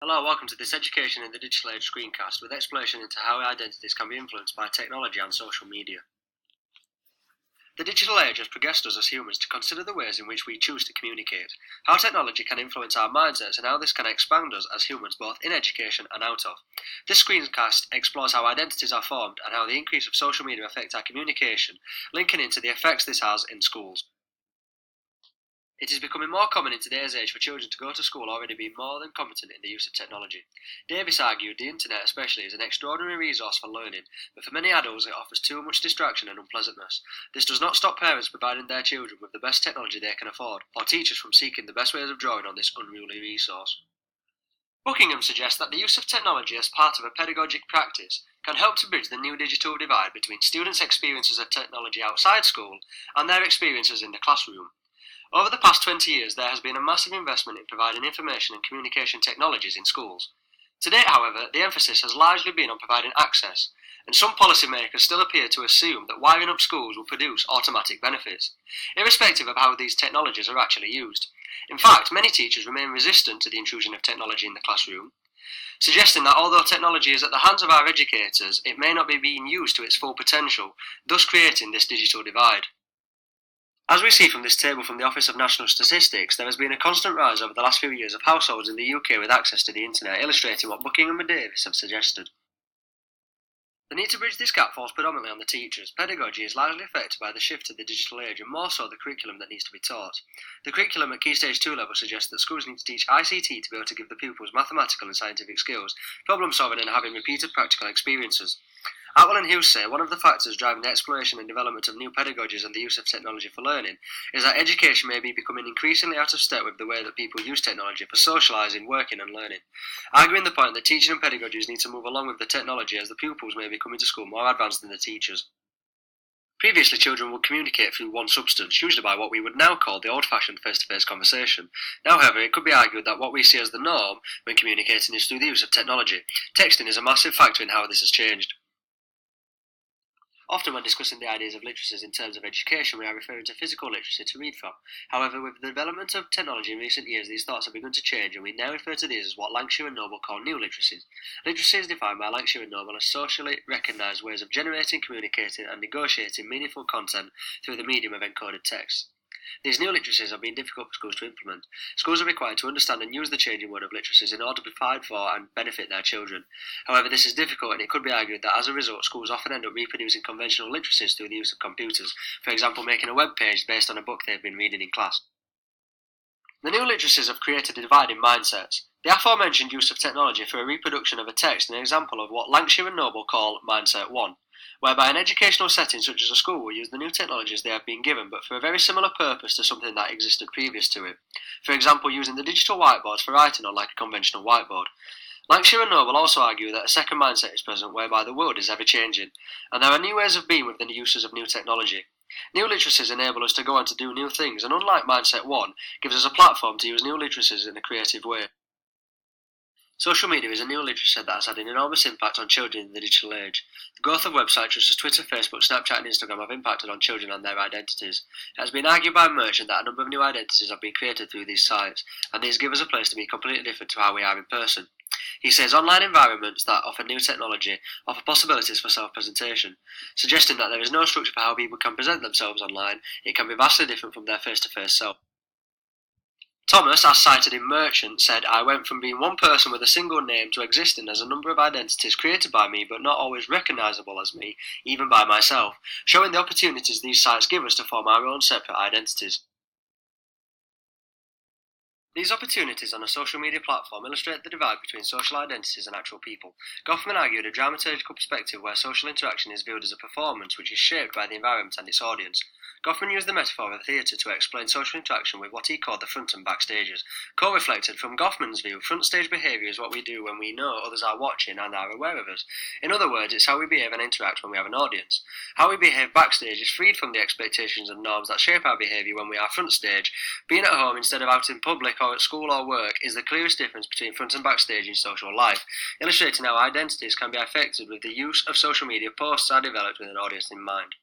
Hello, welcome to this Education in the Digital Age screencast with exploration into how identities can be influenced by technology and social media. The digital age has progressed us as humans to consider the ways in which we choose to communicate, how technology can influence our mindsets, and how this can expand us as humans both in education and out of. This screencast explores how identities are formed and how the increase of social media affects our communication, linking into the effects this has in schools. It is becoming more common in today's age for children to go to school already being more than competent in the use of technology. Davis argued the internet especially is an extraordinary resource for learning, but for many adults it offers too much distraction and unpleasantness. This does not stop parents providing their children with the best technology they can afford, or teachers from seeking the best ways of drawing on this unruly resource. Buckingham suggests that the use of technology as part of a pedagogic practice can help to bridge the new digital divide between students' experiences of technology outside school and their experiences in the classroom. Over the past 20 years, there has been a massive investment in providing information and communication technologies in schools. To date, however, the emphasis has largely been on providing access, and some policymakers still appear to assume that wiring up schools will produce automatic benefits, irrespective of how these technologies are actually used. In fact, many teachers remain resistant to the intrusion of technology in the classroom, suggesting that although technology is at the hands of our educators, it may not be being used to its full potential, thus creating this digital divide. As we see from this table from the Office of National Statistics, there has been a constant rise over the last few years of households in the UK with access to the internet, illustrating what Buckingham and Davis have suggested. The need to bridge this gap falls predominantly on the teachers. Pedagogy is largely affected by the shift to the digital age, and more so the curriculum that needs to be taught. The curriculum at Key Stage 2 level suggests that schools need to teach ICT to be able to give the pupils mathematical and scientific skills, problem solving and having repeated practical experiences. Atwell and Hughes say one of the factors driving the exploration and development of new pedagogies and the use of technology for learning is that education may be becoming increasingly out of step with the way that people use technology for socialising, working and learning, arguing the point that teaching and pedagogies need to move along with the technology as the pupils may be coming to school more advanced than the teachers. Previously, children would communicate through one substance, usually by what we would now call the old-fashioned face-to-face conversation. Now, however, it could be argued that what we see as the norm when communicating is through the use of technology. Texting is a massive factor in how this has changed. Often when discussing the ideas of literacies in terms of education, we are referring to physical literacy to read from. However, with the development of technology in recent years, these thoughts have begun to change, and we now refer to these as what Lancashire and Noble call new literacies. Literacy is defined by Lancashire and Noble as socially recognised ways of generating, communicating and negotiating meaningful content through the medium of encoded text. These new literacies have been difficult for schools to implement. Schools are required to understand and use the changing world of literacies in order to provide for and benefit their children. However, this is difficult, and it could be argued that as a result, schools often end up reproducing conventional literacies through the use of computers, for example making a web page based on a book they've been reading in class. The new literacies have created a divide in mindsets. The aforementioned use of technology for a reproduction of a text is an example of what Lancashire and Noble call Mindset 1, whereby an educational setting such as a school will use the new technologies they have been given but for a very similar purpose to something that existed previous to it. For example, using the digital whiteboards for writing on like a conventional whiteboard. Lancashire and Noble also argue that a second mindset is present whereby the world is ever changing, and there are new ways of being with the uses of new technology. New literacies enable us to go on to do new things, and unlike Mindset 1, gives us a platform to use new literacies in a creative way. Social media is a new literacy that has had an enormous impact on children in the digital age. The growth of websites such as Twitter, Facebook, Snapchat and Instagram have impacted on children and their identities. It has been argued by Merchant that a number of new identities have been created through these sites, and these give us a place to be completely different to how we are in person. He says online environments that offer new technology offer possibilities for self-presentation, suggesting that there is no structure for how people can present themselves online. It can be vastly different from their face-to-face self. Thomas, as cited in Merchant, said, "I went from being one person with a single name to existing as a number of identities created by me but not always recognisable as me, even by myself, showing the opportunities these sites give us to form our own separate identities." These opportunities on a social media platform illustrate the divide between social identities and actual people. Goffman argued a dramaturgical perspective where social interaction is viewed as a performance which is shaped by the environment and its audience. Goffman used the metaphor of theatre to explain social interaction with what he called the front and back stages. Co-reflected, from Goffman's view, front stage behaviour is what we do when we know others are watching and are aware of us. In other words, it's how we behave and interact when we have an audience. How we behave backstage is freed from the expectations and norms that shape our behaviour when we are front stage. Being at home instead of out in public or at school or work is the clearest difference between front and back stage in social life, illustrating how identities can be affected with the use of social media posts are developed with an audience in mind.